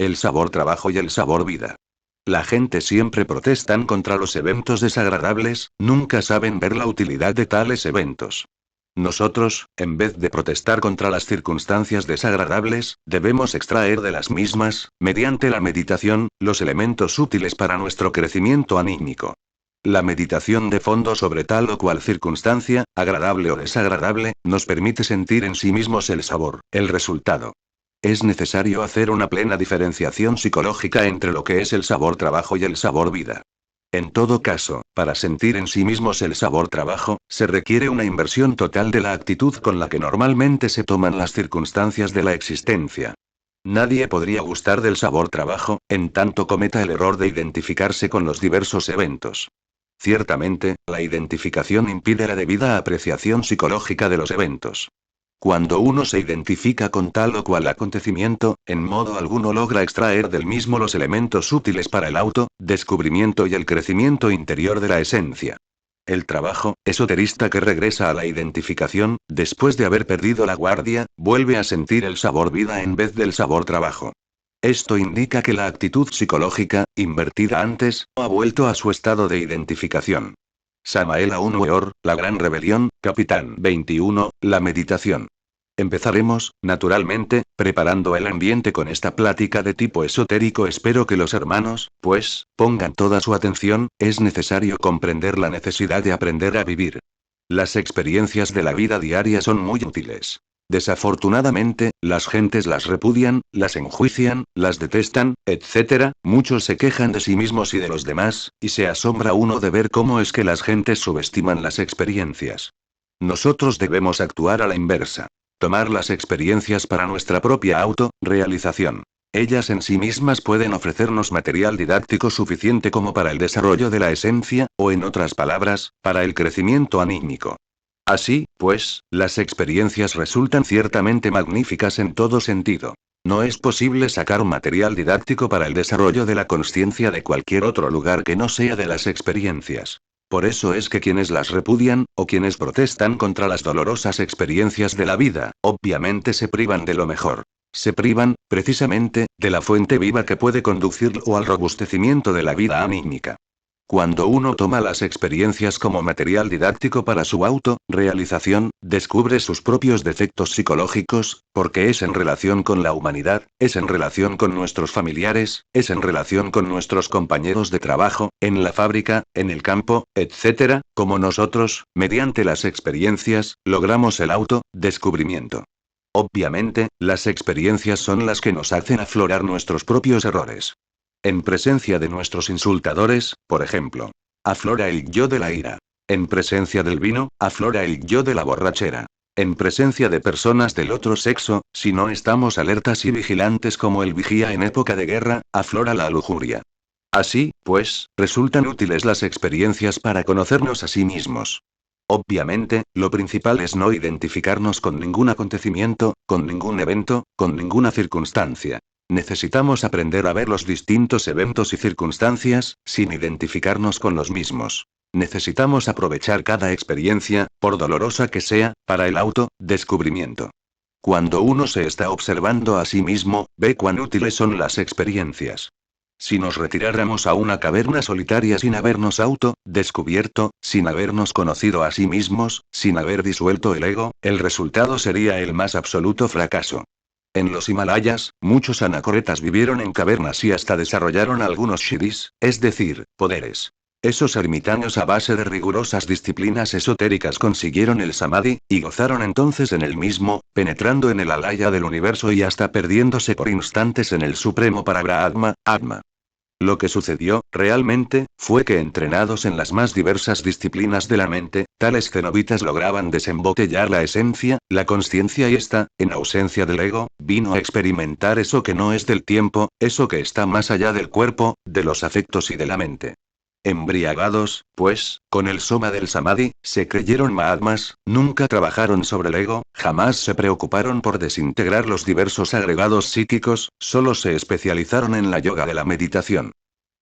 El sabor trabajo y el sabor vida. La gente siempre protestan contra los eventos desagradables, nunca saben ver la utilidad de tales eventos. Nosotros, en vez de protestar contra las circunstancias desagradables, debemos extraer de las mismas, mediante la meditación, los elementos útiles para nuestro crecimiento anímico. La meditación de fondo sobre tal o cual circunstancia, agradable o desagradable, nos permite sentir en sí mismos el sabor, el resultado. Es necesario hacer una plena diferenciación psicológica entre lo que es el sabor trabajo y el sabor vida. En todo caso, para sentir en sí mismos el sabor trabajo, se requiere una inversión total de la actitud con la que normalmente se toman las circunstancias de la existencia. Nadie podría gustar del sabor trabajo, en tanto cometa el error de identificarse con los diversos eventos. Ciertamente, la identificación impide la debida apreciación psicológica de los eventos. Cuando uno se identifica con tal o cual acontecimiento, en modo alguno logra extraer del mismo los elementos útiles para el descubrimiento y el crecimiento interior de la esencia. El trabajo, esoterista que regresa a la identificación, después de haber perdido la guardia, vuelve a sentir el sabor vida en vez del sabor trabajo. Esto indica que la actitud psicológica, invertida antes, ha vuelto a su estado de identificación. Samael Aun Weor, La Gran Rebelión, Capitán 21, la meditación. Empezaremos, naturalmente, preparando el ambiente con esta plática de tipo esotérico. Espero que los hermanos, pues, pongan toda su atención, es necesario comprender la necesidad de aprender a vivir. Las experiencias de la vida diaria son muy útiles. Desafortunadamente, las gentes las repudian, las enjuician, las detestan, etc. Muchos se quejan de sí mismos y de los demás, y se asombra uno de ver cómo es que las gentes subestiman las experiencias. Nosotros debemos actuar a la inversa. Tomar las experiencias para nuestra propia realización. Ellas en sí mismas pueden ofrecernos material didáctico suficiente como para el desarrollo de la esencia, o en otras palabras, para el crecimiento anímico. Así, pues, las experiencias resultan ciertamente magníficas en todo sentido. No es posible sacar material didáctico para el desarrollo de la consciencia de cualquier otro lugar que no sea de las experiencias. Por eso es que quienes las repudian, o quienes protestan contra las dolorosas experiencias de la vida, obviamente se privan de lo mejor. Se privan, precisamente, de la fuente viva que puede conducirlo al robustecimiento de la vida anímica. Cuando uno toma las experiencias como material didáctico para su realización, descubre sus propios defectos psicológicos, porque es en relación con la humanidad, es en relación con nuestros familiares, es en relación con nuestros compañeros de trabajo, en la fábrica, en el campo, etc., como nosotros, mediante las experiencias, logramos el descubrimiento. Obviamente, las experiencias son las que nos hacen aflorar nuestros propios errores. En presencia de nuestros insultadores, por ejemplo, aflora el yo de la ira. En presencia del vino, aflora el yo de la borrachera. En presencia de personas del otro sexo, si no estamos alertas y vigilantes como el vigía en época de guerra, aflora la lujuria. Así, pues, resultan útiles las experiencias para conocernos a sí mismos. Obviamente, lo principal es no identificarnos con ningún acontecimiento, con ningún evento, con ninguna circunstancia. Necesitamos aprender a ver los distintos eventos y circunstancias, sin identificarnos con los mismos. Necesitamos aprovechar cada experiencia, por dolorosa que sea, para el descubrimiento. Cuando uno se está observando a sí mismo, ve cuán útiles son las experiencias. Si nos retiráramos a una caverna solitaria sin habernos descubierto, sin habernos conocido a sí mismos, sin haber disuelto el ego, el resultado sería el más absoluto fracaso. En los Himalayas, muchos anacoretas vivieron en cavernas y hasta desarrollaron algunos siddhis, es decir, poderes. Esos ermitaños a base de rigurosas disciplinas esotéricas consiguieron el samadhi, y gozaron entonces en el mismo, penetrando en el alaya del universo y hasta perdiéndose por instantes en el supremo Parabrahma, Atma. Lo que sucedió, realmente, fue que entrenados en las más diversas disciplinas de la mente, tales cenobitas lograban desembotellar la esencia, la consciencia y esta, en ausencia del ego, vino a experimentar eso que no es del tiempo, eso que está más allá del cuerpo, de los afectos y de la mente. Embriagados, pues, con el soma del samadhi, se creyeron mahatmas, nunca trabajaron sobre el ego, jamás se preocuparon por desintegrar los diversos agregados psíquicos, solo se especializaron en la yoga de la meditación.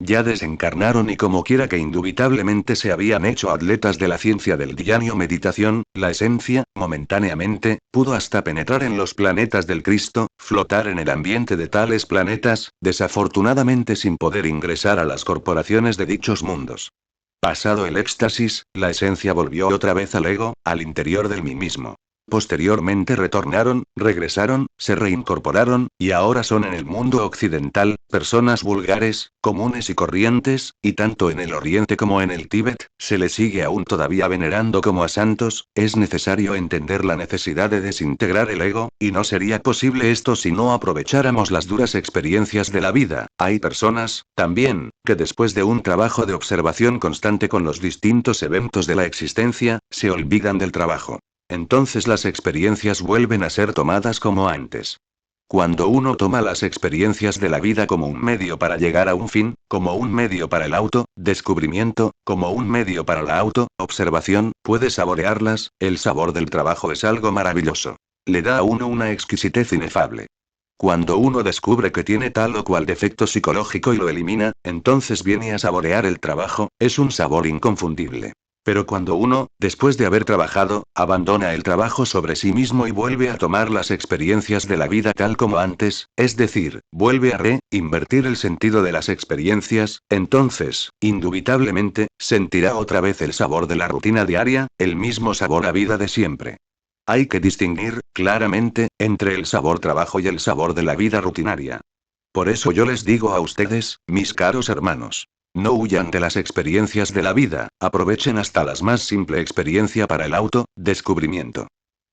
Ya desencarnaron y como quiera que indubitablemente se habían hecho atletas de la ciencia del dhyana o meditación, la esencia, momentáneamente, pudo hasta penetrar en los planetas del Cristo, flotar en el ambiente de tales planetas, desafortunadamente sin poder ingresar a las corporaciones de dichos mundos. Pasado el éxtasis, la esencia volvió otra vez al ego, al interior del mí mismo. Posteriormente retornaron, regresaron, se reincorporaron, y ahora son en el mundo occidental, personas vulgares, comunes y corrientes, y tanto en el Oriente como en el Tíbet, se les sigue aún todavía venerando como a santos. Es necesario entender la necesidad de desintegrar el ego, y no sería posible esto si no aprovecháramos las duras experiencias de la vida. Hay personas, también, que después de un trabajo de observación constante con los distintos eventos de la existencia, se olvidan del trabajo. Entonces las experiencias vuelven a ser tomadas como antes. Cuando uno toma las experiencias de la vida como un medio para llegar a un fin, como un medio para el auto-descubrimiento, como un medio para la auto-observación, puede saborearlas. El sabor del trabajo es algo maravilloso. Le da a uno una exquisitez inefable. Cuando uno descubre que tiene tal o cual defecto psicológico y lo elimina, entonces viene a saborear el trabajo, es un sabor inconfundible. Pero cuando uno, después de haber trabajado, abandona el trabajo sobre sí mismo y vuelve a tomar las experiencias de la vida tal como antes, es decir, vuelve a invertir el sentido de las experiencias, entonces, indubitablemente, sentirá otra vez el sabor de la rutina diaria, el mismo sabor a vida de siempre. Hay que distinguir, claramente, entre el sabor trabajo y el sabor de la vida rutinaria. Por eso yo les digo a ustedes, mis caros hermanos. No huyan de las experiencias de la vida, aprovechen hasta la más simple experiencia para el auto-descubrimiento.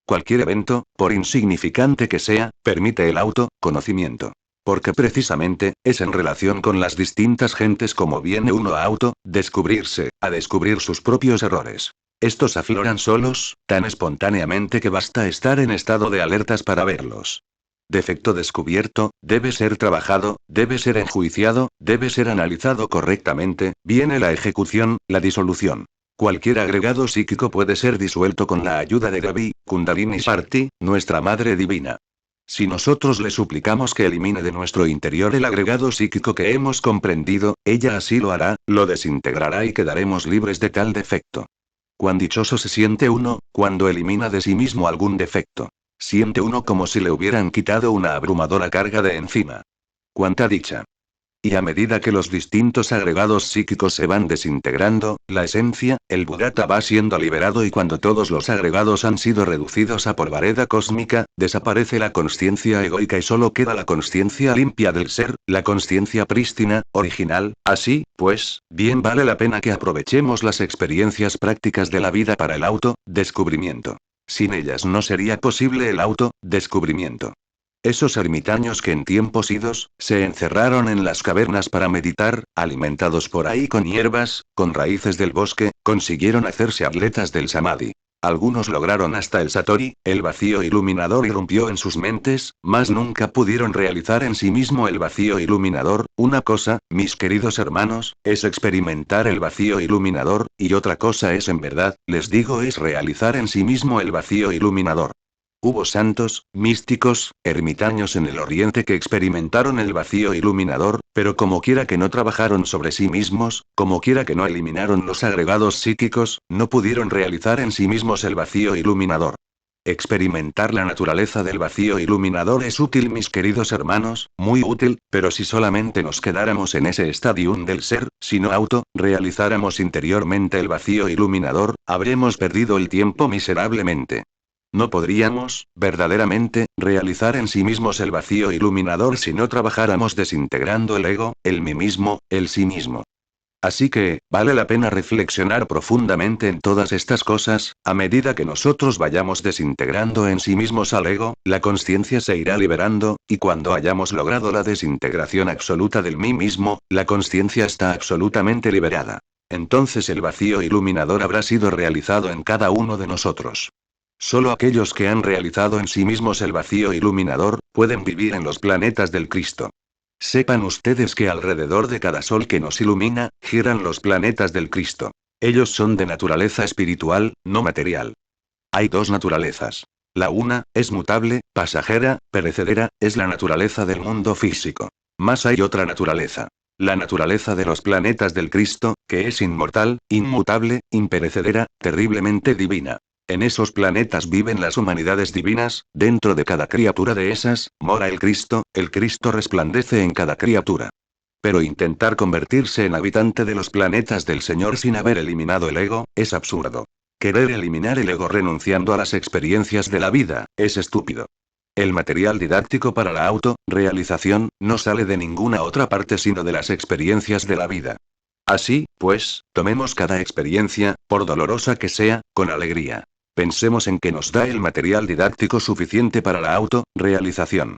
Cualquier evento, por insignificante que sea, permite el auto-conocimiento. Porque precisamente, es en relación con las distintas gentes como viene uno a auto-descubrirse, a descubrir sus propios errores. Estos afloran solos, tan espontáneamente que basta estar en estado de alertas para verlos. Defecto descubierto, debe ser trabajado, debe ser enjuiciado, debe ser analizado correctamente, viene la ejecución, la disolución. Cualquier agregado psíquico puede ser disuelto con la ayuda de Gavi, Kundalini Shakti, nuestra Madre Divina. Si nosotros le suplicamos que elimine de nuestro interior el agregado psíquico que hemos comprendido, ella así lo hará, lo desintegrará y quedaremos libres de tal defecto. Cuán dichoso se siente uno, cuando elimina de sí mismo algún defecto. Siente uno como si le hubieran quitado una abrumadora carga de encima. ¡Cuánta dicha! Y a medida que los distintos agregados psíquicos se van desintegrando, la esencia, el Buddhata va siendo liberado y cuando todos los agregados han sido reducidos a polvareda cósmica, desaparece la consciencia egoica y solo queda la consciencia limpia del ser, la consciencia prístina, original. Así, pues, bien vale la pena que aprovechemos las experiencias prácticas de la vida para el auto-descubrimiento. Sin ellas no sería posible el auto-descubrimiento. Esos ermitaños que en tiempos idos, se encerraron en las cavernas para meditar, alimentados por ahí con hierbas, con raíces del bosque, consiguieron hacerse atletas del samadhi. Algunos lograron hasta el satori, el vacío iluminador irrumpió en sus mentes, mas nunca pudieron realizar en sí mismo el vacío iluminador. Una cosa, mis queridos hermanos, es experimentar el vacío iluminador, y otra cosa es en verdad, les digo, es realizar en sí mismo el vacío iluminador. Hubo santos, místicos, ermitaños en el Oriente que experimentaron el vacío iluminador, pero como quiera que no trabajaron sobre sí mismos, como quiera que no eliminaron los agregados psíquicos, no pudieron realizar en sí mismos el vacío iluminador. Experimentar la naturaleza del vacío iluminador es útil, mis queridos hermanos, muy útil, pero si solamente nos quedáramos en ese estadium del ser, si no realizáramos interiormente el vacío iluminador, habremos perdido el tiempo miserablemente. No podríamos, verdaderamente, realizar en sí mismos el vacío iluminador si no trabajáramos desintegrando el ego, el mí mismo, el sí mismo. Así que, vale la pena reflexionar profundamente en todas estas cosas. A medida que nosotros vayamos desintegrando en sí mismos al ego, la consciencia se irá liberando, y cuando hayamos logrado la desintegración absoluta del mí mismo, la consciencia está absolutamente liberada. Entonces el vacío iluminador habrá sido realizado en cada uno de nosotros. Solo aquellos que han realizado en sí mismos el vacío iluminador, pueden vivir en los planetas del Cristo. Sepan ustedes que alrededor de cada sol que nos ilumina, giran los planetas del Cristo. Ellos son de naturaleza espiritual, no material. Hay dos naturalezas. La una, es mutable, pasajera, perecedera, es la naturaleza del mundo físico. Mas hay otra naturaleza. La naturaleza de los planetas del Cristo, que es inmortal, inmutable, imperecedera, terriblemente divina. En esos planetas viven las humanidades divinas, dentro de cada criatura de esas, mora el Cristo resplandece en cada criatura. Pero intentar convertirse en habitante de los planetas del Señor sin haber eliminado el ego, es absurdo. Querer eliminar el ego renunciando a las experiencias de la vida, es estúpido. El material didáctico para la auto-realización, no sale de ninguna otra parte sino de las experiencias de la vida. Así, pues, tomemos cada experiencia, por dolorosa que sea, con alegría. Pensemos en que nos da el material didáctico suficiente para la auto-realización.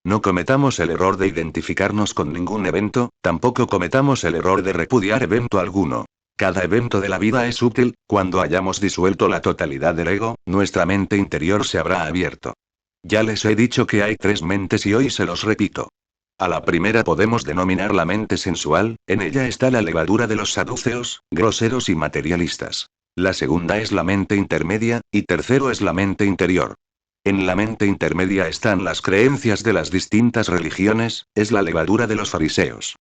No cometamos el error de identificarnos con ningún evento, tampoco cometamos el error de repudiar evento alguno. Cada evento de la vida es útil, cuando hayamos disuelto la totalidad del ego, nuestra mente interior se habrá abierto. Ya les he dicho que hay 3 mentes y hoy se los repito. A la primera podemos denominar la mente sensual, en ella está la levadura de los saduceos, groseros y materialistas. La segunda es la mente intermedia, y tercero es la mente interior. En la mente intermedia están las creencias de las distintas religiones, es la levadura de los fariseos.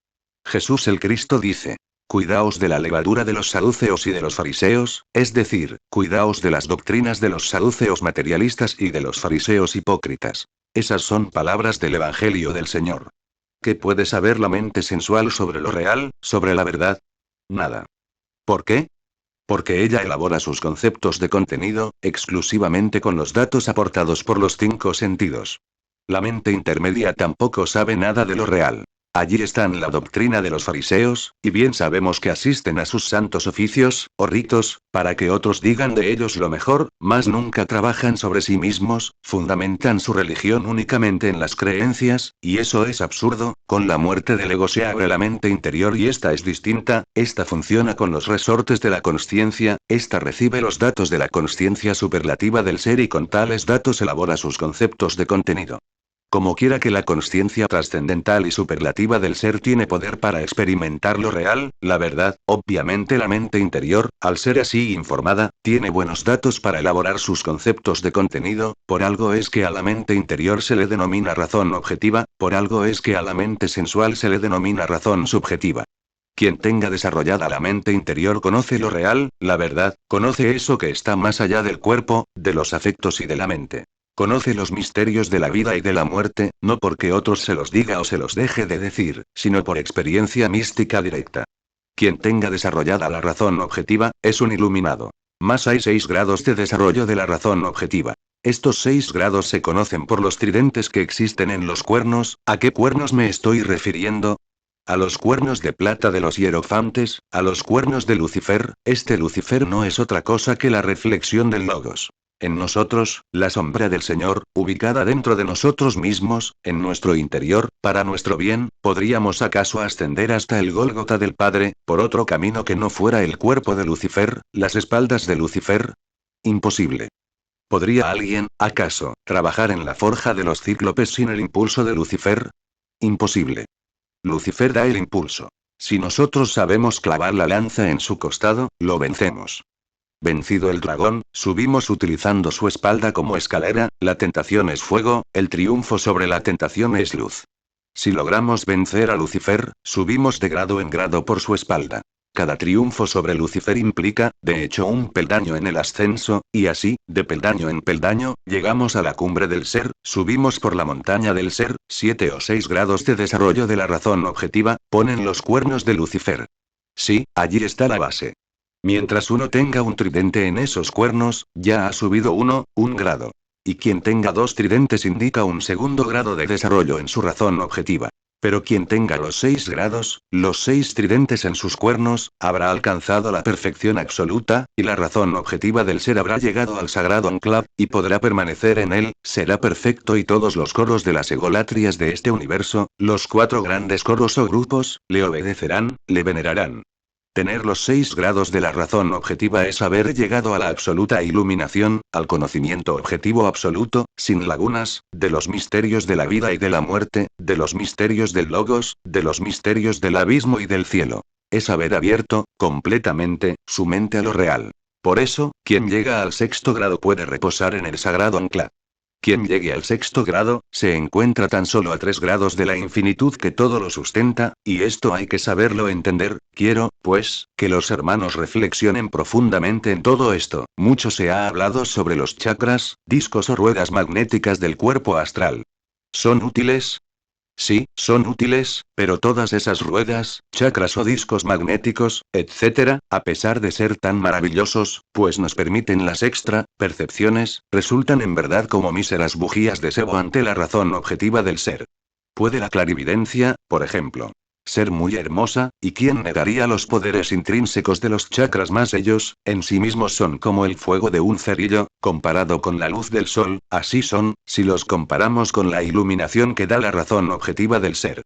Jesús el Cristo dice: cuidaos de la levadura de los saduceos y de los fariseos, es decir, cuidaos de las doctrinas de los saduceos materialistas y de los fariseos hipócritas. Esas son palabras del Evangelio del Señor. ¿Qué puede saber la mente sensual sobre lo real, sobre la verdad? Nada. ¿Por qué? Porque ella elabora sus conceptos de contenido, exclusivamente con los datos aportados por los 5 sentidos. La mente intermedia tampoco sabe nada de lo real. Allí están la doctrina de los fariseos, y bien sabemos que asisten a sus santos oficios, o ritos, para que otros digan de ellos lo mejor, mas nunca trabajan sobre sí mismos, fundamentan su religión únicamente en las creencias, y eso es absurdo. Con la muerte del ego se abre la mente interior y esta es distinta, esta funciona con los resortes de la consciencia, esta recibe los datos de la consciencia superlativa del ser y con tales datos elabora sus conceptos de contenido. Como quiera que la consciencia trascendental y superlativa del ser tiene poder para experimentar lo real, la verdad, obviamente la mente interior, al ser así informada, tiene buenos datos para elaborar sus conceptos de contenido, por algo es que a la mente interior se le denomina razón objetiva, por algo es que a la mente sensual se le denomina razón subjetiva. Quien tenga desarrollada la mente interior conoce lo real, la verdad, conoce eso que está más allá del cuerpo, de los afectos y de la mente. Conoce los misterios de la vida y de la muerte, no porque otros se los diga o se los deje de decir, sino por experiencia mística directa. Quien tenga desarrollada la razón objetiva, es un iluminado. Mas hay 6 grados de desarrollo de la razón objetiva. Estos 6 grados se conocen por los tridentes que existen en los cuernos. ¿A qué cuernos me estoy refiriendo? A los cuernos de plata de los hierofantes, a los cuernos de Lucifer. Este Lucifer no es otra cosa que la reflexión del Logos. En nosotros, la sombra del Señor, ubicada dentro de nosotros mismos, en nuestro interior, para nuestro bien, ¿podríamos acaso ascender hasta el Gólgota del Padre, por otro camino que no fuera el cuerpo de Lucifer, las espaldas de Lucifer? Imposible. ¿Podría alguien, acaso, trabajar en la forja de los cíclopes sin el impulso de Lucifer? Imposible. Lucifer da el impulso. Si nosotros sabemos clavar la lanza en su costado, lo vencemos. Vencido el dragón, subimos utilizando su espalda como escalera, la tentación es fuego, el triunfo sobre la tentación es luz. Si logramos vencer a Lucifer, subimos de grado en grado por su espalda. Cada triunfo sobre Lucifer implica, de hecho, un peldaño en el ascenso, y así, de peldaño en peldaño, llegamos a la cumbre del ser, subimos por la montaña del ser. 7 o 6 grados de desarrollo de la razón objetiva, ponen los cuernos de Lucifer. Sí, allí está la base. Mientras uno tenga un tridente en esos cuernos, ya ha subido un grado. Y quien tenga 2 tridentes indica un segundo grado de desarrollo en su razón objetiva. Pero quien tenga los 6 grados, los 6 tridentes en sus cuernos, habrá alcanzado la perfección absoluta, y la razón objetiva del ser habrá llegado al sagrado enclave, y podrá permanecer en él, será perfecto y todos los coros de las egolatrias de este universo, los 4 grandes coros o grupos, le obedecerán, le venerarán. Tener los 6 grados de la razón objetiva es haber llegado a la absoluta iluminación, al conocimiento objetivo absoluto, sin lagunas, de los misterios de la vida y de la muerte, de los misterios del logos, de los misterios del abismo y del cielo. Es haber abierto, completamente, su mente a lo real. Por eso, quien llega al 6.º grado puede reposar en el sagrado ancla. Quien llegue al sexto grado, se encuentra tan solo a 3 grados de la infinitud que todo lo sustenta, y esto hay que saberlo entender. Quiero, pues, que los hermanos reflexionen profundamente en todo esto. Mucho se ha hablado sobre los chakras, discos o ruedas magnéticas del cuerpo astral. ¿Son útiles? Sí, son útiles, pero todas esas ruedas, chakras o discos magnéticos, etc., a pesar de ser tan maravillosos, pues nos permiten las extra percepciones, resultan en verdad como míseras bujías de sebo ante la razón objetiva del ser. ¿Puede la clarividencia, por ejemplo, ser muy hermosa? ¿Y quién negaría los poderes intrínsecos de los chakras? Más ellos, en sí mismos son como el fuego de un cerillo, comparado con la luz del sol, así son, si los comparamos con la iluminación que da la razón objetiva del ser.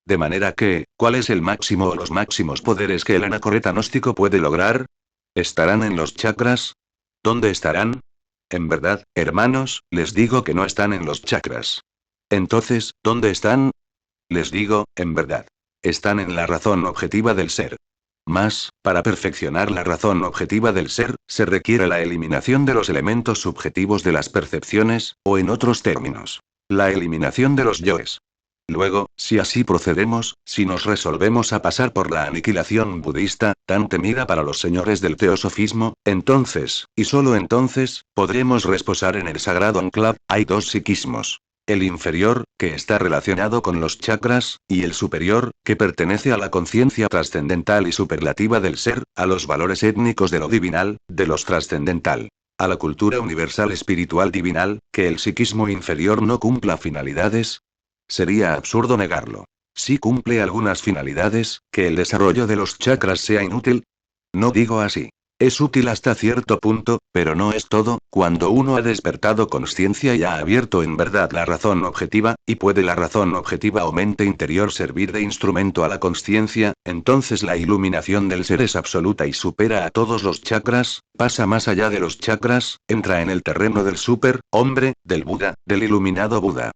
De manera que, ¿cuál es el máximo o los máximos poderes que el anacoreta gnóstico puede lograr? ¿Estarán en los chakras? ¿Dónde estarán? En verdad, hermanos, les digo que no están en los chakras. Entonces, ¿dónde están? Les digo, en verdad. Están en la razón objetiva del ser. Mas, para perfeccionar la razón objetiva del ser, se requiere la eliminación de los elementos subjetivos de las percepciones, o en otros términos, la eliminación de los yoes. Luego, si así procedemos, si nos resolvemos a pasar por la aniquilación budista, tan temida para los señores del teosofismo, entonces, y solo entonces, podremos reposar en el sagrado anclav. Hay dos psiquismos. El inferior, que está relacionado con los chakras, y el superior, que pertenece a la conciencia trascendental y superlativa del ser, a los valores étnicos de lo divinal, de los trascendental. A la cultura universal espiritual divinal, que el psiquismo inferior no cumpla finalidades. Sería absurdo negarlo. Si cumple algunas finalidades, que el desarrollo de los chakras sea inútil. No digo así. Es útil hasta cierto punto, pero no es todo. Cuando uno ha despertado conciencia y ha abierto en verdad la razón objetiva, y puede la razón objetiva o mente interior servir de instrumento a la conciencia, entonces la iluminación del ser es absoluta y supera a todos los chakras, pasa más allá de los chakras, entra en el terreno del hombre, del Buda, del iluminado Buda.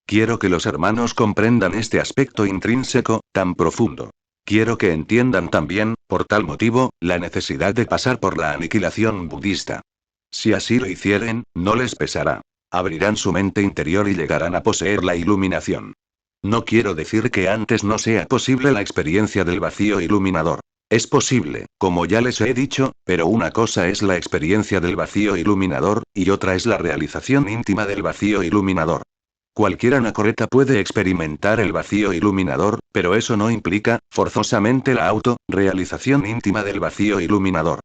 Quiero que los hermanos comprendan este aspecto intrínseco, tan profundo. Quiero que entiendan también, por tal motivo, la necesidad de pasar por la aniquilación budista. Si así lo hicieren, no les pesará. Abrirán su mente interior y llegarán a poseer la iluminación. No quiero decir que antes no sea posible la experiencia del vacío iluminador. Es posible, como ya les he dicho, pero una cosa es la experiencia del vacío iluminador, y otra es la realización íntima del vacío iluminador. Cualquier anacoreta puede experimentar el vacío iluminador, pero eso no implica, forzosamente, la realización íntima del vacío iluminador.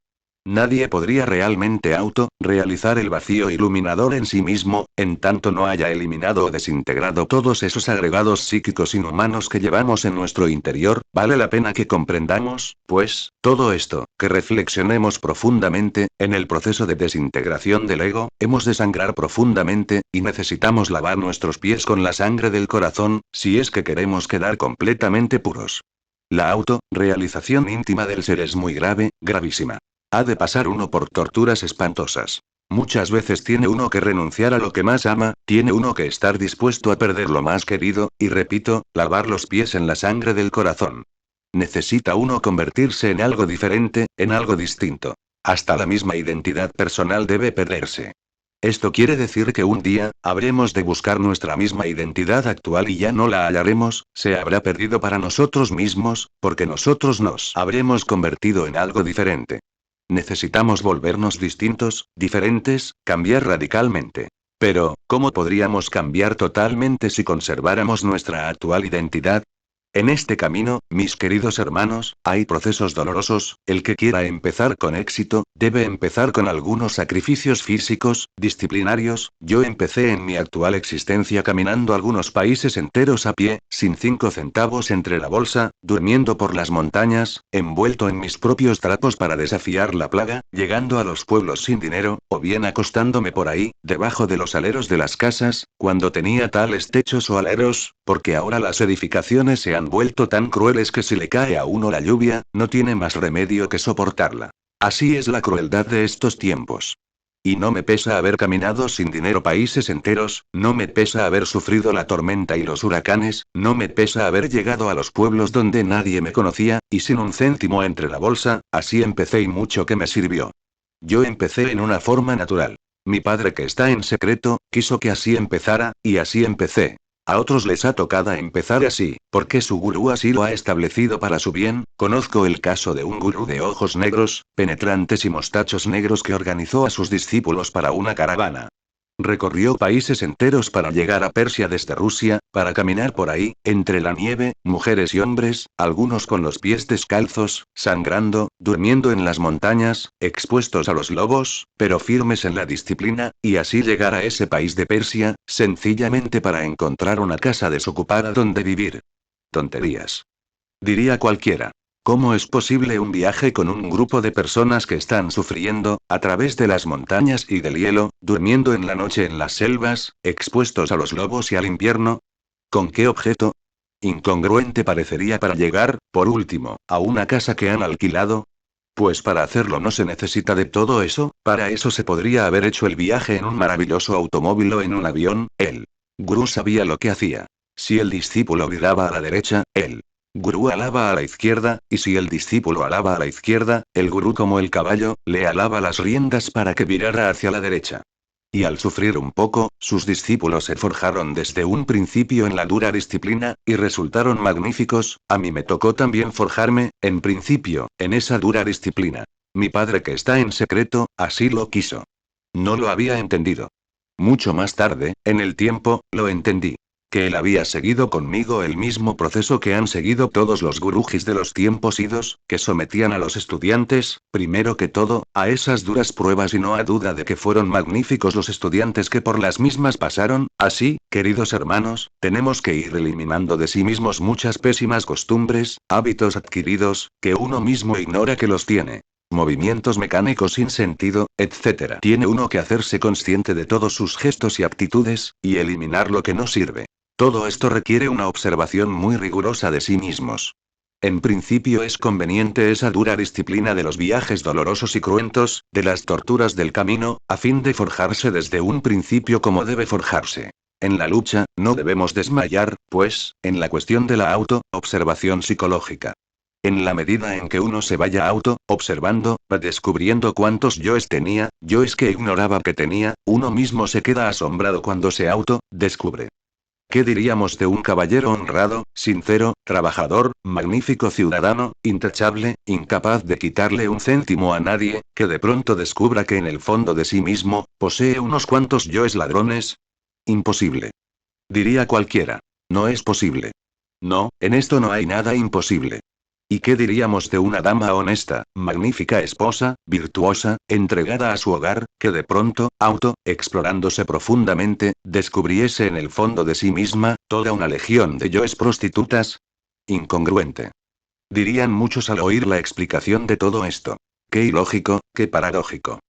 Nadie podría realmente realizar el vacío iluminador en sí mismo, en tanto no haya eliminado o desintegrado todos esos agregados psíquicos inhumanos que llevamos en nuestro interior. Vale la pena que comprendamos, pues, todo esto, que reflexionemos profundamente. En el proceso de desintegración del ego, hemos de sangrar profundamente, y necesitamos lavar nuestros pies con la sangre del corazón, si es que queremos quedar completamente puros. La realización íntima del ser es muy grave, gravísima. Ha de pasar uno por torturas espantosas. Muchas veces tiene uno que renunciar a lo que más ama, tiene uno que estar dispuesto a perder lo más querido, y repito, lavar los pies en la sangre del corazón. Necesita uno convertirse en algo diferente, en algo distinto. Hasta la misma identidad personal debe perderse. Esto quiere decir que un día, habremos de buscar nuestra misma identidad actual y ya no la hallaremos, se habrá perdido para nosotros mismos, porque nosotros nos habremos convertido en algo diferente. Necesitamos volvernos distintos, diferentes, cambiar radicalmente. Pero, ¿cómo podríamos cambiar totalmente si conserváramos nuestra actual identidad? En este camino, mis queridos hermanos, hay procesos dolorosos. El que quiera empezar con éxito, debe empezar con algunos sacrificios físicos, disciplinarios. Yo empecé en mi actual existencia caminando algunos países enteros a pie, sin 5 centavos entre la bolsa, durmiendo por las montañas, envuelto en mis propios trapos para desafiar la plaga, llegando a los pueblos sin dinero, o bien acostándome por ahí, debajo de los aleros de las casas, cuando tenía tales techos o aleros, porque ahora las edificaciones se han vuelto tan crueles que si le cae a uno la lluvia, no tiene más remedio que soportarla. Así es la crueldad de estos tiempos. Y no me pesa haber caminado sin dinero países enteros, no me pesa haber sufrido la tormenta y los huracanes, no me pesa haber llegado a los pueblos donde nadie me conocía, y sin un céntimo entre la bolsa. Así empecé y mucho que me sirvió. Yo empecé en una forma natural. Mi padre, que está en secreto, quiso que así empezara, y así empecé. A otros les ha tocado empezar así, porque su gurú así lo ha establecido para su bien. Conozco el caso de un gurú de ojos negros, penetrantes y mostachos negros que organizó a sus discípulos para una caravana. Recorrió países enteros para llegar a Persia desde Rusia, para caminar por ahí, entre la nieve, mujeres y hombres, algunos con los pies descalzos, sangrando, durmiendo en las montañas, expuestos a los lobos, pero firmes en la disciplina, y así llegar a ese país de Persia, sencillamente para encontrar una casa desocupada donde vivir. Tonterías. Diría cualquiera. ¿Cómo es posible un viaje con un grupo de personas que están sufriendo, a través de las montañas y del hielo, durmiendo en la noche en las selvas, expuestos a los lobos y al invierno? ¿Con qué objeto? Incongruente parecería para llegar, por último, a una casa que han alquilado. Pues para hacerlo no se necesita de todo eso, para eso se podría haber hecho el viaje en un maravilloso automóvil o en un avión. El gurú sabía lo que hacía. Si el discípulo viraba a la derecha, él gurú alaba a la izquierda, y si el discípulo alaba a la izquierda, el gurú, como el caballo, le alaba las riendas para que virara hacia la derecha. Y al sufrir un poco, sus discípulos se forjaron desde un principio en la dura disciplina, y resultaron magníficos. A mí me tocó también forjarme, en principio, en esa dura disciplina. Mi padre, que está en secreto, así lo quiso. No lo había entendido. Mucho más tarde, en el tiempo, lo entendí. Que él había seguido conmigo el mismo proceso que han seguido todos los gurujis de los tiempos idos, que sometían a los estudiantes, primero que todo, a esas duras pruebas, y no a duda de que fueron magníficos los estudiantes que por las mismas pasaron. Así, queridos hermanos, tenemos que ir eliminando de sí mismos muchas pésimas costumbres, hábitos adquiridos, que uno mismo ignora que los tiene. Movimientos mecánicos sin sentido, etc. Tiene uno que hacerse consciente de todos sus gestos y actitudes, y eliminar lo que no sirve. Todo esto requiere una observación muy rigurosa de sí mismos. En principio es conveniente esa dura disciplina de los viajes dolorosos y cruentos, de las torturas del camino, a fin de forjarse desde un principio como debe forjarse. En la lucha, no debemos desmayar, pues, en la cuestión de la auto-observación psicológica. En la medida en que uno se vaya auto-observando, va descubriendo cuántos yoes tenía, yoes que ignoraba que tenía, uno mismo se queda asombrado cuando se auto-descubre. ¿Qué diríamos de un caballero honrado, sincero, trabajador, magnífico ciudadano, intachable, incapaz de quitarle un céntimo a nadie, que de pronto descubra que en el fondo de sí mismo, posee unos cuantos yoes ladrones? Imposible. Diría cualquiera. No es posible. No, en esto no hay nada imposible. ¿Y qué diríamos de una dama honesta, magnífica esposa, virtuosa, entregada a su hogar, que de pronto, explorándose profundamente, descubriese en el fondo de sí misma, toda una legión de yoes prostitutas? Incongruente. Dirían muchos al oír la explicación de todo esto. Qué ilógico, qué paradójico.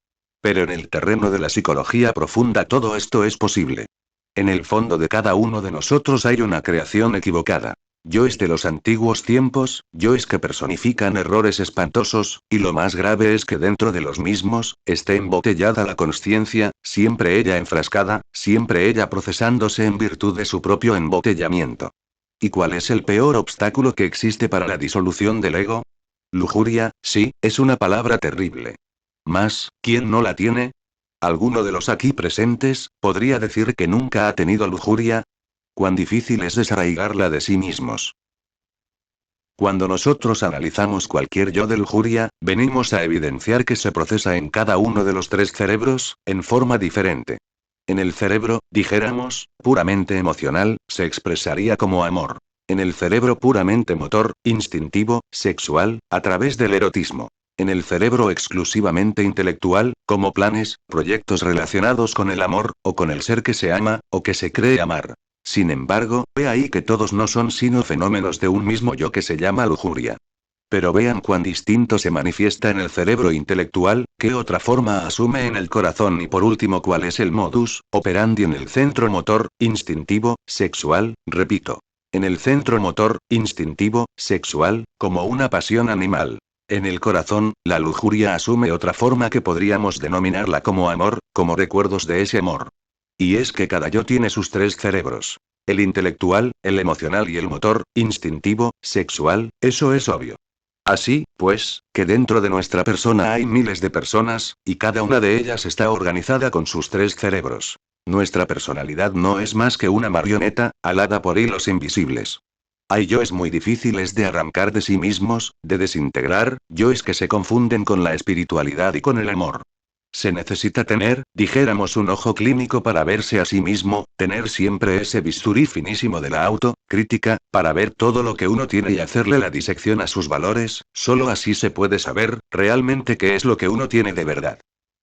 Pero en el terreno de la psicología profunda todo esto es posible. En el fondo de cada uno de nosotros hay una creación equivocada. Yoes de los antiguos tiempos, yoes que personifican errores espantosos, y lo más grave es que dentro de los mismos, esté embotellada la consciencia, siempre ella enfrascada, siempre ella procesándose en virtud de su propio embotellamiento. ¿Y cuál es el peor obstáculo que existe para la disolución del ego? Lujuria, sí, es una palabra terrible. Mas, ¿quién no la tiene? ¿Alguno de los aquí presentes podría decir que nunca ha tenido lujuria? Cuán difícil es desarraigarla de sí mismos. Cuando nosotros analizamos cualquier yo de lujuria, venimos a evidenciar que se procesa en cada uno de los tres cerebros, en forma diferente. En el cerebro, dijéramos, puramente emocional, se expresaría como amor. En el cerebro puramente motor, instintivo, sexual, a través del erotismo. En el cerebro exclusivamente intelectual, como planes, proyectos relacionados con el amor, o con el ser que se ama, o que se cree amar. Sin embargo, ve ahí que todos no son sino fenómenos de un mismo yo que se llama lujuria. Pero vean cuán distinto se manifiesta en el cerebro intelectual, qué otra forma asume en el corazón, y por último cuál es el modus operandi en el centro motor, instintivo, sexual, repito. En el centro motor, instintivo, sexual, como una pasión animal. En el corazón, la lujuria asume otra forma que podríamos denominarla como amor, como recuerdos de ese amor. Y es que cada yo tiene sus tres cerebros. El intelectual, el emocional y el motor, instintivo, sexual, eso es obvio. Así, pues, que dentro de nuestra persona hay miles de personas, y cada una de ellas está organizada con sus tres cerebros. Nuestra personalidad no es más que una marioneta, alada por hilos invisibles. Hay yoes muy difíciles de arrancar de sí mismos, de desintegrar, yoes que se confunden con la espiritualidad y con el amor. Se necesita tener, dijéramos, un ojo clínico para verse a sí mismo, tener siempre ese bisturí finísimo de la autocrítica, para ver todo lo que uno tiene y hacerle la disección a sus valores, solo así se puede saber, realmente qué es lo que uno tiene de verdad.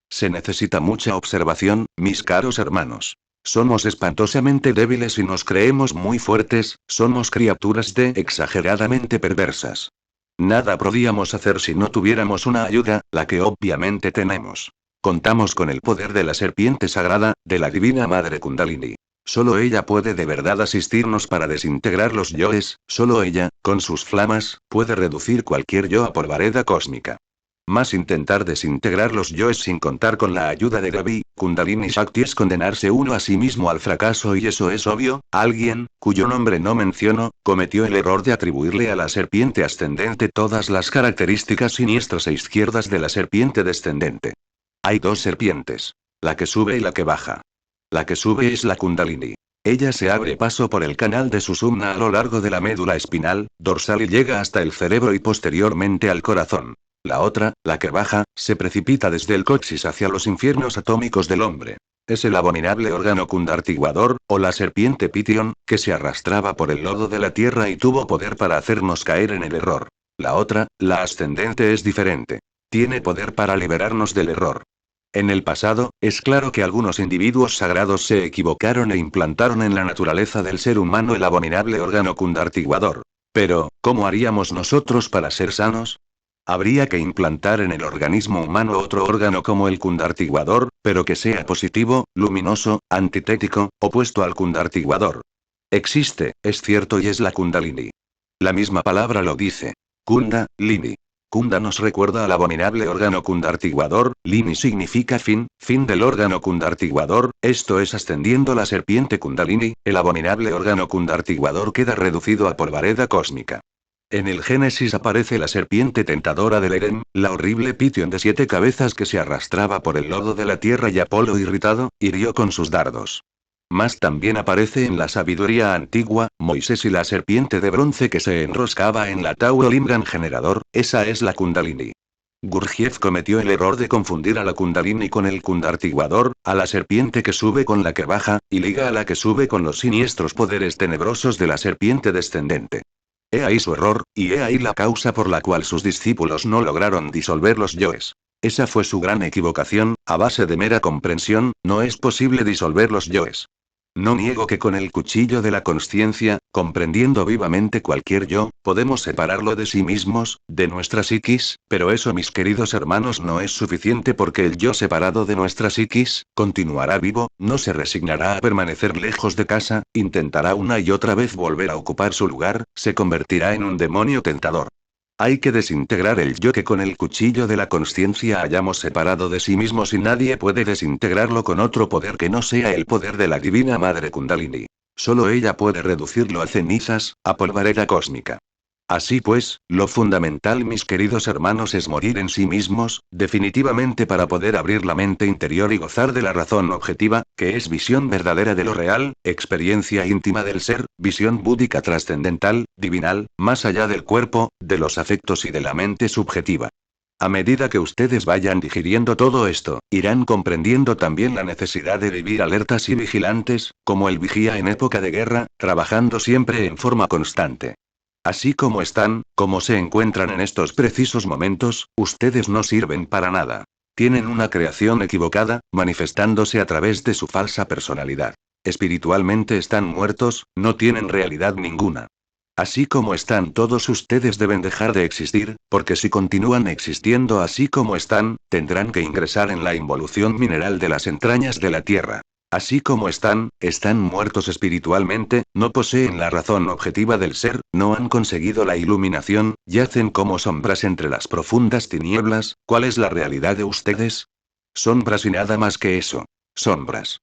Se necesita mucha observación, mis caros hermanos. Somos espantosamente débiles y nos creemos muy fuertes, somos criaturas de exageradamente perversas. Nada podríamos hacer si no tuviéramos una ayuda, la que obviamente tenemos. Contamos con el poder de la serpiente sagrada, de la divina madre Kundalini. Solo ella puede de verdad asistirnos para desintegrar los yoes, solo ella, con sus flamas, puede reducir cualquier yo a polvareda cósmica. Más intentar desintegrar los yoes sin contar con la ayuda de Devi, Kundalini Shakti es condenarse uno a sí mismo al fracaso y eso es obvio. Alguien, cuyo nombre no menciono, cometió el error de atribuirle a la serpiente ascendente todas las características siniestras e izquierdas de la serpiente descendente. Hay dos serpientes. La que sube y la que baja. La que sube es la Kundalini. Ella se abre paso por el canal de Susumna a lo largo de la médula espinal, dorsal y llega hasta el cerebro y posteriormente al corazón. La otra, la que baja, se precipita desde el coxis hacia los infiernos atómicos del hombre. Es el abominable órgano cundartiguador, o la serpiente Pitión, que se arrastraba por el lodo de la tierra y tuvo poder para hacernos caer en el error. La otra, la ascendente es diferente. Tiene poder para liberarnos del error. En el pasado, es claro que algunos individuos sagrados se equivocaron e implantaron en la naturaleza del ser humano el abominable órgano cundartiguador. Pero, ¿cómo haríamos nosotros para ser sanos? Habría que implantar en el organismo humano otro órgano como el cundartiguador, pero que sea positivo, luminoso, antitético, opuesto al cundartiguador. Existe, es cierto, y es la Kundalini. La misma palabra lo dice. Kunda, Lini. Kunda nos recuerda al abominable órgano cundartiguador, Lini significa fin, fin del órgano cundartiguador, esto es ascendiendo la serpiente Kundalini, el abominable órgano cundartiguador queda reducido a polvareda cósmica. En el Génesis aparece la serpiente tentadora del Edén, la horrible Pitión de 7 cabezas que se arrastraba por el lodo de la tierra y Apolo irritado, hirió con sus dardos. Más también aparece en la sabiduría antigua, Moisés y la serpiente de bronce que se enroscaba en la Tauro Limgan generador, esa es la Kundalini. Gurdjieff cometió el error de confundir a la Kundalini con el cundartiguador, a la serpiente que sube con la que baja, y liga a la que sube con los siniestros poderes tenebrosos de la serpiente descendente. He ahí su error, y he ahí la causa por la cual sus discípulos no lograron disolver los yoes. Esa fue su gran equivocación, a base de mera comprensión, no es posible disolver los yoes. No niego que con el cuchillo de la consciencia, comprendiendo vivamente cualquier yo, podemos separarlo de sí mismos, de nuestra psiquis, pero eso, mis queridos hermanos, no es suficiente porque el yo separado de nuestra psiquis, continuará vivo, no se resignará a permanecer lejos de casa, intentará una y otra vez volver a ocupar su lugar, se convertirá en un demonio tentador. Hay que desintegrar el yo que con el cuchillo de la consciencia hayamos separado de sí mismos y nadie puede desintegrarlo con otro poder que no sea el poder de la divina madre Kundalini. Solo ella puede reducirlo a cenizas, a polvareda cósmica. Así pues, lo fundamental, mis queridos hermanos, es morir en sí mismos, definitivamente, para poder abrir la mente interior y gozar de la razón objetiva, que es visión verdadera de lo real, experiencia íntima del ser, visión búdica trascendental, divinal, más allá del cuerpo, de los afectos y de la mente subjetiva. A medida que ustedes vayan digiriendo todo esto, irán comprendiendo también la necesidad de vivir alertas y vigilantes, como el vigía en época de guerra, trabajando siempre en forma constante. Así como están, como se encuentran en estos precisos momentos, ustedes no sirven para nada. Tienen una creación equivocada, manifestándose a través de su falsa personalidad. Espiritualmente están muertos, no tienen realidad ninguna. Así como están todos ustedes deben dejar de existir, porque si continúan existiendo así como están, tendrán que ingresar en la involución mineral de las entrañas de la Tierra. Así como están muertos espiritualmente, no poseen la razón objetiva del ser, no han conseguido la iluminación, yacen como sombras entre las profundas tinieblas. ¿Cuál es la realidad de ustedes? Sombras y nada más que eso. Sombras.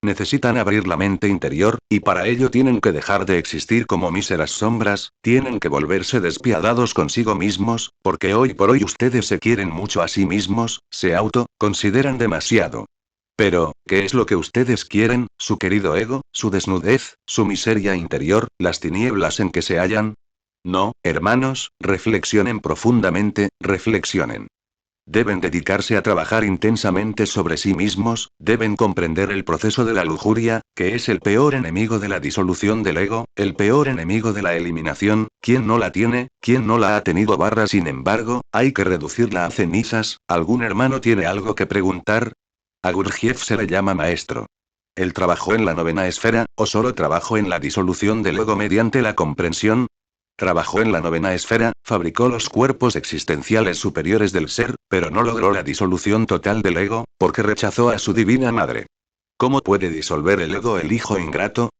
Necesitan abrir la mente interior, y para ello tienen que dejar de existir como míseras sombras, tienen que volverse despiadados consigo mismos, porque hoy por hoy ustedes se quieren mucho a sí mismos, se consideran demasiado. Pero, ¿qué es lo que ustedes quieren? ¿Su querido ego, su desnudez, su miseria interior, las tinieblas en que se hallan? No, hermanos, reflexionen profundamente, reflexionen. Deben dedicarse a trabajar intensamente sobre sí mismos, deben comprender el proceso de la lujuria, que es el peor enemigo de la disolución del ego, el peor enemigo de la eliminación. ¿Quién no la tiene? ¿Quién no la ha tenido? Sin embargo, hay que reducirla a cenizas. ¿Algún hermano tiene algo que preguntar? A Gurdjieff se le llama maestro. ¿Él trabajó en la novena esfera, o solo trabajó en la disolución del ego mediante la comprensión? Trabajó en la novena esfera, fabricó los cuerpos existenciales superiores del ser, pero no logró la disolución total del ego, porque rechazó a su divina madre. ¿Cómo puede disolver el ego el hijo ingrato?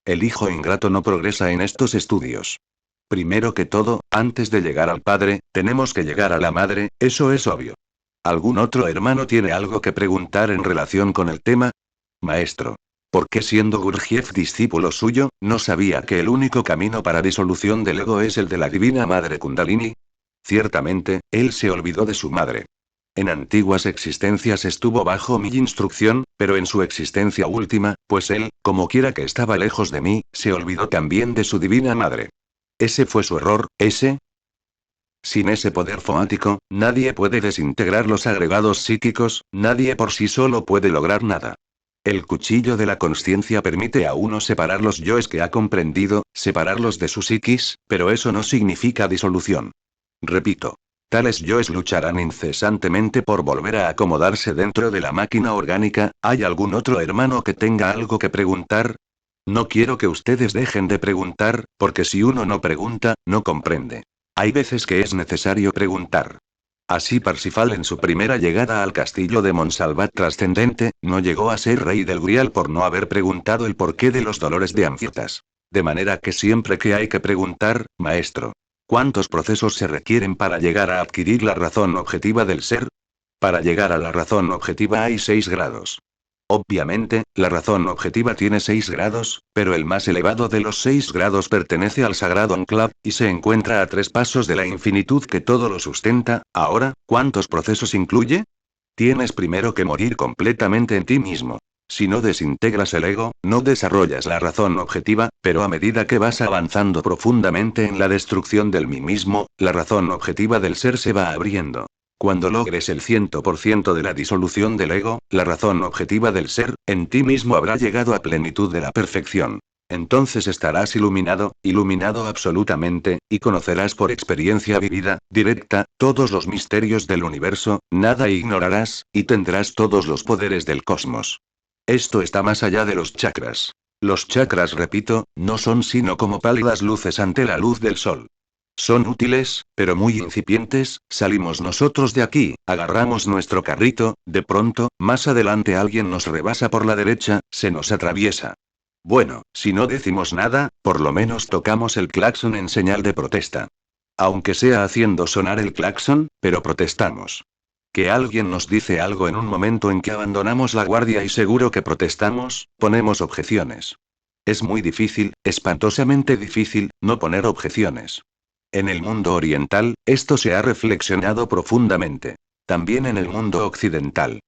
El hijo ingrato no progresa en estos estudios. Primero que todo, antes de llegar al padre, tenemos que llegar a la madre, eso es obvio. ¿Algún otro hermano tiene algo que preguntar en relación con el tema? Maestro. ¿Por qué siendo Gurdjieff discípulo suyo, no sabía que el único camino para disolución del ego es el de la divina madre Kundalini? Ciertamente, él se olvidó de su madre. En antiguas existencias estuvo bajo mi instrucción, pero en su existencia última, pues él, como quiera que estaba lejos de mí, se olvidó también de su divina madre. Ese fue su error, ese. Sin ese poder foático, nadie puede desintegrar los agregados psíquicos, nadie por sí solo puede lograr nada. El cuchillo de la consciencia permite a uno separar los yoes que ha comprendido, separarlos de su psiquis, pero eso no significa disolución. Repito. Tales yoes lucharán incesantemente por volver a acomodarse dentro de la máquina orgánica. ¿Hay algún otro hermano que tenga algo que preguntar? No quiero que ustedes dejen de preguntar, porque si uno no pregunta, no comprende. Hay veces que es necesario preguntar. Así Parsifal en su primera llegada al castillo de Monsalvat trascendente, no llegó a ser rey del Grial por no haber preguntado el porqué de los dolores de Anfietas. De manera que siempre que hay que preguntar, maestro, ¿cuántos procesos se requieren para llegar a adquirir la razón objetiva del ser? Para llegar a la razón objetiva hay 6 grados. Obviamente, la razón objetiva tiene 6 grados, pero el más elevado de los 6 grados pertenece al sagrado enclave, y se encuentra a 3 pasos de la infinitud que todo lo sustenta. Ahora, ¿cuántos procesos incluye? Tienes primero que morir completamente en ti mismo. Si no desintegras el ego, no desarrollas la razón objetiva, pero a medida que vas avanzando profundamente en la destrucción del mí mismo, la razón objetiva del ser se va abriendo. Cuando logres el 100% de la disolución del ego, la razón objetiva del ser, en ti mismo habrá llegado a plenitud de la perfección. Entonces estarás iluminado, iluminado absolutamente, y conocerás por experiencia vivida, directa, todos los misterios del universo, nada ignorarás, y tendrás todos los poderes del cosmos. Esto está más allá de los chakras. Los chakras, repito, no son sino como pálidas luces ante la luz del sol. Son útiles, pero muy incipientes. Salimos nosotros de aquí, agarramos nuestro carrito, de pronto, más adelante alguien nos rebasa por la derecha, se nos atraviesa. Bueno, si no decimos nada, por lo menos tocamos el claxon en señal de protesta. Aunque sea haciendo sonar el claxon, pero protestamos. Que alguien nos dice algo en un momento en que abandonamos la guardia y seguro que protestamos, ponemos objeciones. Es muy difícil, espantosamente difícil, no poner objeciones. En el mundo oriental, esto se ha reflexionado profundamente. También en el mundo occidental.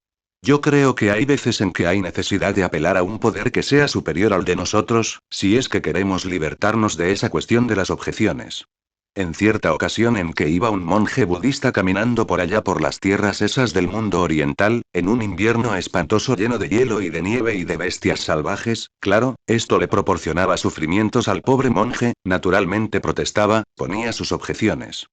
Yo creo que hay veces en que hay necesidad de apelar a un poder que sea superior al de nosotros, si es que queremos libertarnos de esa cuestión de las objeciones. En cierta ocasión en que iba un monje budista caminando por allá por las tierras esas del mundo oriental, en un invierno espantoso lleno de hielo y de nieve y de bestias salvajes, claro, esto le proporcionaba sufrimientos al pobre monje, naturalmente protestaba, ponía sus objeciones.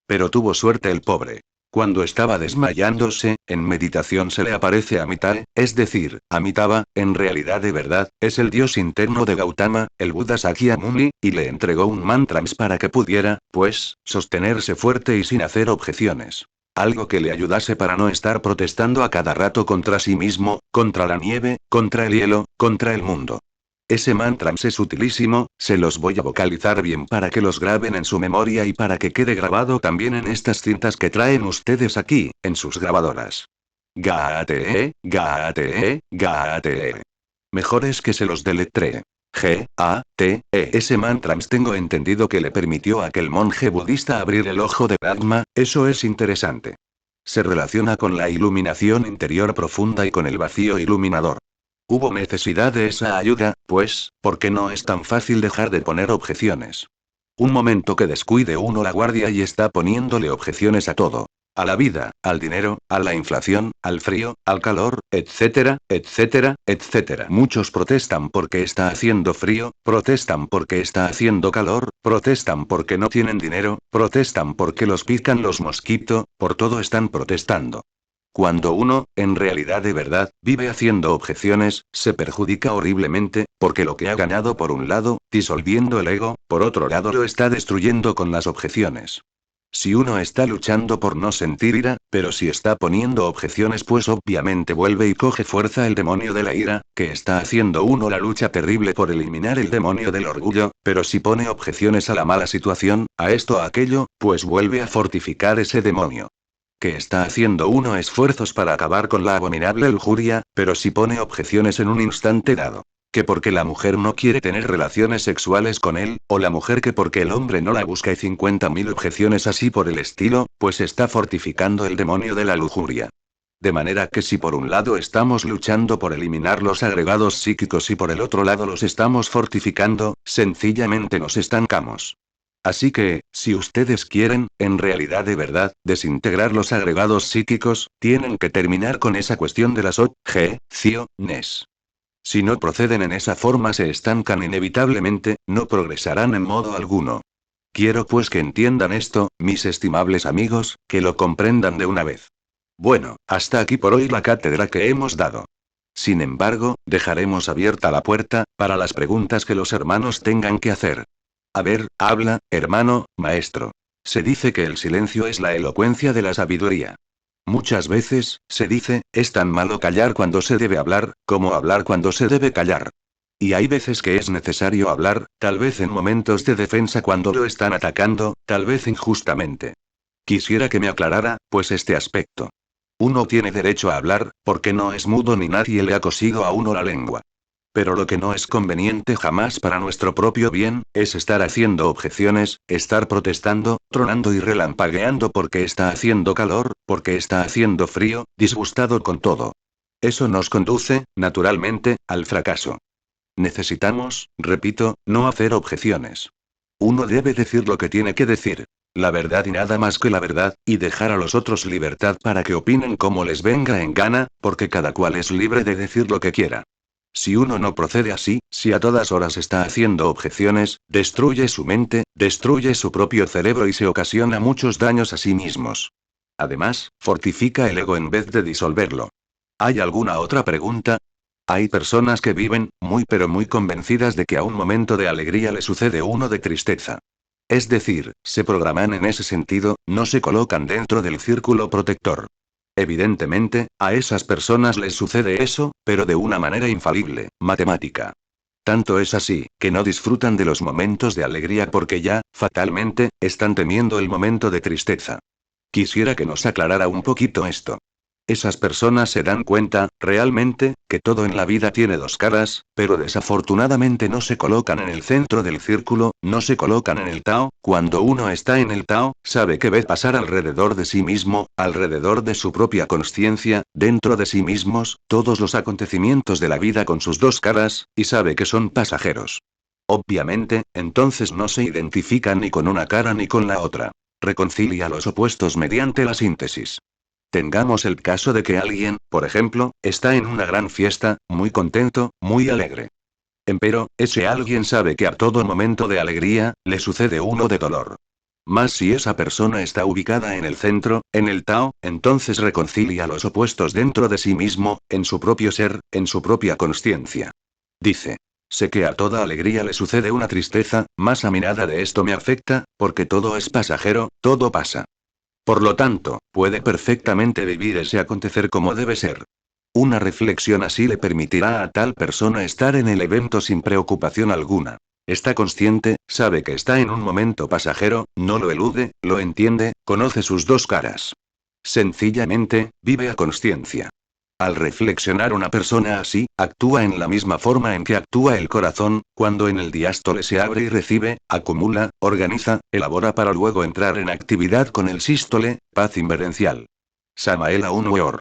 Pero tuvo suerte el pobre. Cuando estaba desmayándose, en meditación se le aparece Amitae, es decir, Amitabha, en realidad de verdad, es el dios interno de Gautama, el Buda Sakyamuni, y le entregó un mantrams para que pudiera, pues, sostenerse fuerte y sin hacer objeciones. Algo que le ayudase para no estar protestando a cada rato contra sí mismo, contra la nieve, contra el hielo, contra el mundo. Ese mantra es utilísimo, se los voy a vocalizar bien para que los graben en su memoria y para que quede grabado también en estas cintas que traen ustedes aquí, en sus grabadoras. Gaate, gaate, gaate. Mejor es que se los deletree. G-A-T-E-S Mantrams. Tengo entendido que le permitió a aquel monje budista abrir el ojo de Brahma, eso es interesante. Se relaciona con la iluminación interior profunda y con el vacío iluminador. Hubo necesidad de esa ayuda, pues, porque no es tan fácil dejar de poner objeciones. Un momento que descuide uno la guardia y está poniéndole objeciones a todo. A la vida, al dinero, a la inflación, al frío, al calor, etcétera, etcétera, etcétera. Muchos protestan porque está haciendo frío, protestan porque está haciendo calor, protestan porque no tienen dinero, protestan porque los pican los mosquitos, por todo están protestando. Cuando uno, en realidad de verdad, vive haciendo objeciones, se perjudica horriblemente, porque lo que ha ganado por un lado, disolviendo el ego, por otro lado lo está destruyendo con las objeciones. Si uno está luchando por no sentir ira, pero si está poniendo objeciones, pues obviamente vuelve y coge fuerza el demonio de la ira, que está haciendo uno la lucha terrible por eliminar el demonio del orgullo, pero si pone objeciones a la mala situación, a esto a aquello, pues vuelve a fortificar ese demonio. Que está haciendo uno esfuerzos para acabar con la abominable lujuria, pero si pone objeciones en un instante dado. Que porque la mujer no quiere tener relaciones sexuales con él, o la mujer que porque el hombre no la busca y 50.000 objeciones así por el estilo, pues está fortificando el demonio de la lujuria. De manera que si por un lado estamos luchando por eliminar los agregados psíquicos y por el otro lado los estamos fortificando, sencillamente nos estancamos. Así que, si ustedes quieren, en realidad de verdad, desintegrar los agregados psíquicos, tienen que terminar con esa cuestión de las objeciones. Si no proceden en esa forma se estancan inevitablemente, no progresarán en modo alguno. Quiero pues que entiendan esto, mis estimables amigos, que lo comprendan de una vez. Bueno, hasta aquí por hoy la cátedra que hemos dado. Sin embargo, dejaremos abierta la puerta, para las preguntas que los hermanos tengan que hacer. A ver, habla, hermano, maestro. Se dice que el silencio es la elocuencia de la sabiduría. Muchas veces, se dice, es tan malo callar cuando se debe hablar, como hablar cuando se debe callar. Y hay veces que es necesario hablar, tal vez en momentos de defensa cuando lo están atacando, tal vez injustamente. Quisiera que me aclarara, pues este aspecto. Uno tiene derecho a hablar, porque no es mudo ni nadie le ha cosido a uno la lengua. Pero lo que no es conveniente jamás para nuestro propio bien, es estar haciendo objeciones, estar protestando, tronando y relampagueando porque está haciendo calor, porque está haciendo frío, disgustado con todo. Eso nos conduce, naturalmente, al fracaso. Necesitamos, repito, no hacer objeciones. Uno debe decir lo que tiene que decir. La verdad y nada más que la verdad, y dejar a los otros libertad para que opinen como les venga en gana, porque cada cual es libre de decir lo que quiera. Si uno no procede así, si a todas horas está haciendo objeciones, destruye su mente, destruye su propio cerebro y se ocasiona muchos daños a sí mismos. Además, fortifica el ego en vez de disolverlo. ¿Hay alguna otra pregunta? Hay personas que viven, muy pero muy convencidas de que a un momento de alegría le sucede uno de tristeza. Es decir, se programan en ese sentido, no se colocan dentro del círculo protector. Evidentemente, a esas personas les sucede eso, pero de una manera infalible, matemática. Tanto es así, que no disfrutan de los momentos de alegría porque ya, fatalmente, están temiendo el momento de tristeza. Quisiera que nos aclarara un poquito esto. Esas personas se dan cuenta, realmente, que todo en la vida tiene dos caras, pero desafortunadamente no se colocan en el centro del círculo, no se colocan en el Tao. Cuando uno está en el Tao, sabe que ve pasar alrededor de sí mismo, alrededor de su propia consciencia, dentro de sí mismos, todos los acontecimientos de la vida con sus dos caras, y sabe que son pasajeros. Obviamente, entonces no se identifica ni con una cara ni con la otra. Reconcilia los opuestos mediante la síntesis. Tengamos el caso de que alguien, por ejemplo, está en una gran fiesta, muy contento, muy alegre. Empero, ese alguien sabe que a todo momento de alegría, le sucede uno de dolor. Mas si esa persona está ubicada en el centro, en el Tao, entonces reconcilia los opuestos dentro de sí mismo, en su propio ser, en su propia consciencia. Dice. Sé que a toda alegría le sucede una tristeza, mas a mí nada de esto me afecta, porque todo es pasajero, todo pasa. Por lo tanto, puede perfectamente vivir ese acontecer como debe ser. Una reflexión así le permitirá a tal persona estar en el evento sin preocupación alguna. Está consciente, sabe que está en un momento pasajero, no lo elude, lo entiende, conoce sus dos caras. Sencillamente, vive a conciencia. Al reflexionar una persona así, actúa en la misma forma en que actúa el corazón, cuando en el diástole se abre y recibe, acumula, organiza, elabora para luego entrar en actividad con el sístole, paz inverencial. Samael Aun Weor.